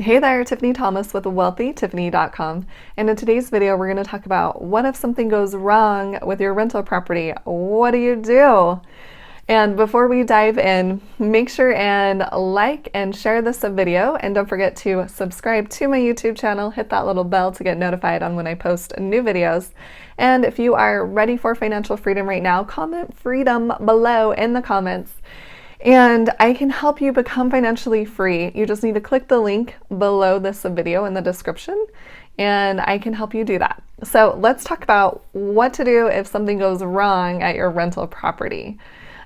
Hey there, Tiffany Thomas with wealthytiffany.com, and in today's video we're going to talk about what if something goes wrong with your rental property? What do you do? And before we dive in, make sure and like and share this video, and don't forget to subscribe to my YouTube channel, hit that little bell to get notified on when I post new videos. And if you are ready for financial freedom right now, comment freedom below in the comments. And I can help you become financially free. You just need to click the link below this video in the description, and I can help you do that. So let's talk about what to do if something goes wrong at your rental property.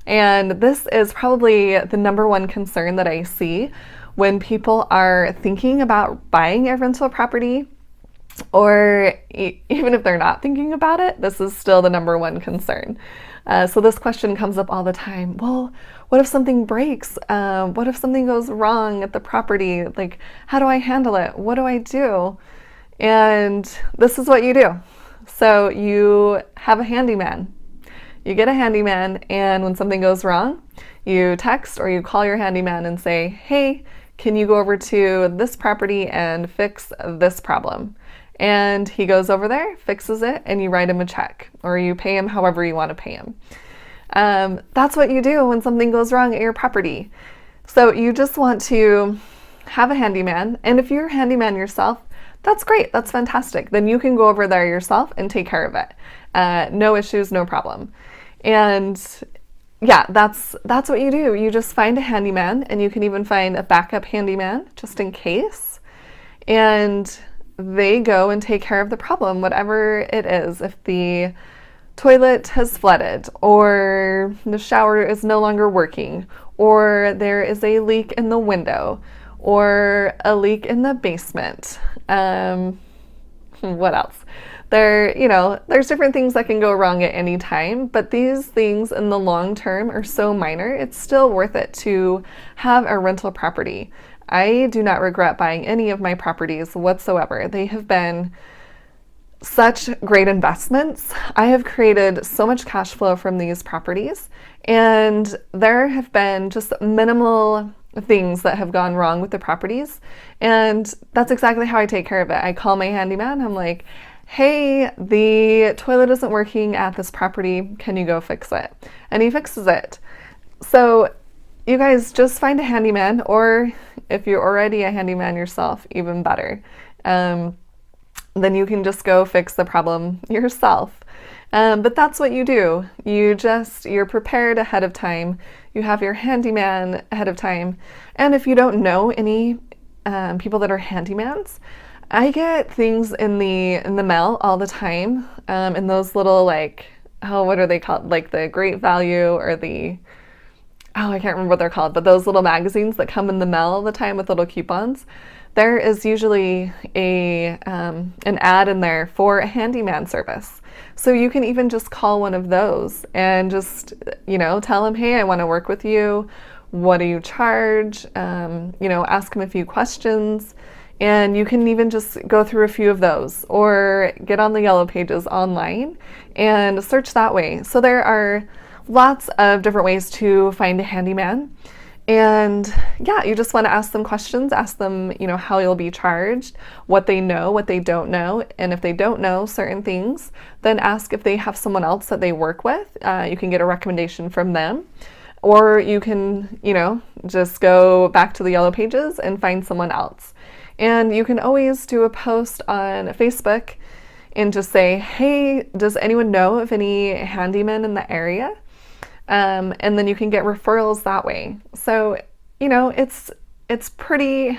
And this is probably the number one concern that I see when people are thinking about buying a rental property, or even if they're not thinking about it, this is still the number one concern. So this question comes up all the time. Well, what if something breaks? What if something goes wrong at the property? Like, how do I handle it? What do I do? And this is what you do. So you have a handyman. You get a handyman, and when something goes wrong, you text or you call your handyman and say, hey, can you go over to this property and fix this problem? And he goes over there, fixes it, and you write him a check, or you pay him however you want to pay him. That's what you do when something goes wrong at your property. So you just want to have a handyman, and if you're a handyman yourself, that's great, that's fantastic. Then you can go over there yourself and take care of it. No issues, no problem. And yeah, that's what you do. You just find a handyman, and you can even find a backup handyman just in case. And they go and take care of the problem, whatever it is. If the toilet has flooded, or the shower is no longer working, or there is a leak in the window, or a leak in the basement. What else? There's different things that can go wrong at any time, but these things in the long term are so minor, it's still worth it to have a rental property. I do not regret buying any of my properties whatsoever. They have been such great investments. I have created so much cash flow from these properties, and there have been just minimal things that have gone wrong with the properties, and that's exactly how I take care of it. I call my handyman, I'm like, hey, the toilet isn't working at this property, can you go fix it? And he fixes it. So you guys just find a handyman, or if you're already a handyman yourself, even better. Then you can just go fix the problem yourself. But that's what you do. You're prepared ahead of time. You have your handyman ahead of time. And if you don't know any people that are handymans, I get things in the mail all the time, in those little, like, what are they called? Like the Great Value, or I can't remember what they're called, but those little magazines that come in the mail all the time with little coupons. There is usually an ad in there for a handyman service. So you can even just call one of those and just, tell them, hey, I want to work with you. What do you charge? Ask them a few questions. And you can even just go through a few of those, or get on the Yellow Pages online and search that way. So there are lots of different ways to find a handyman. And yeah, you just want to ask them questions, ask them, how you'll be charged, what they know, what they don't know. And if they don't know certain things, then ask if they have someone else that they work with. You can get a recommendation from them. Or you can, just go back to the Yellow Pages and find someone else. And you can always do a post on Facebook and just say, hey, does anyone know of any handymen in the area? And then you can get referrals that way. So, it's pretty,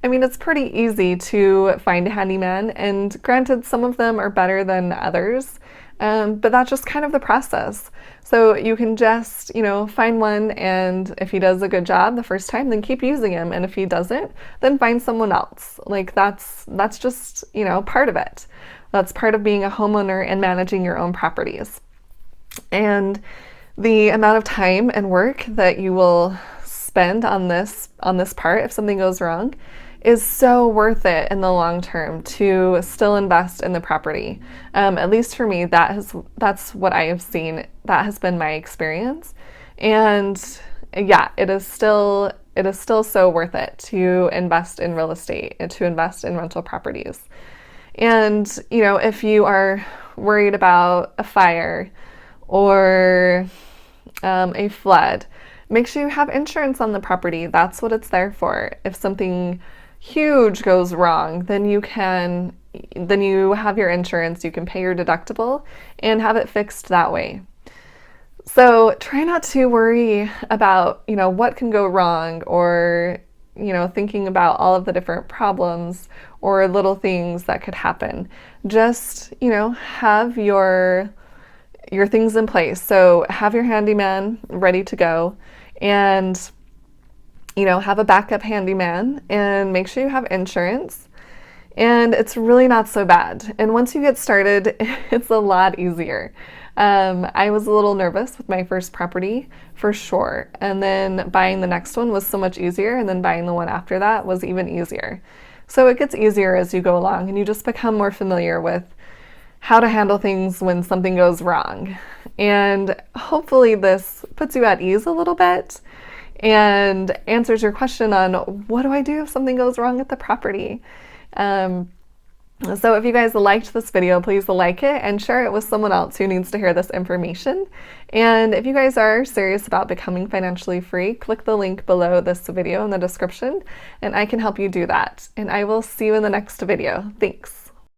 it's pretty easy to find a handyman, and granted, some of them are better than others, but that's just kind of the process. So you can just, find one, and if he does a good job the first time, then keep using him. And if he doesn't, then find someone else. Like that's just, part of it. That's part of being a homeowner and managing your own properties. And the amount of time and work that you will spend on this part if something goes wrong is so worth it in the long term to still invest in the property. At least for me, that's what I have seen. That has been my experience. And yeah, it is still it is still so worth it to invest in real estate and to invest in rental properties. And, if you are worried about a fire or a flood, make sure you have insurance on the property. That's what it's there for. If something huge goes wrong, then you have your insurance, you can pay your deductible and have it fixed that way. So try not to worry about, what can go wrong, or, thinking about all of the different problems or little things that could happen. Just, have your things in place. So have your handyman ready to go, and, have a backup handyman, and make sure you have insurance. And it's really not so bad. And once you get started, it's a lot easier. I was a little nervous with my first property, for sure. And then buying the next one was so much easier. And then buying the one after that was even easier. So it gets easier as you go along, and you just become more familiar with how to handle things when something goes wrong. And hopefully this puts you at ease a little bit and answers your question on, what do I do if something goes wrong at the property? So if you guys liked this video, please like it and share it with someone else who needs to hear this information. And if you guys are serious about becoming financially free, click the link below this video in the description, and I can help you do that. And I will see you in the next video. Thanks.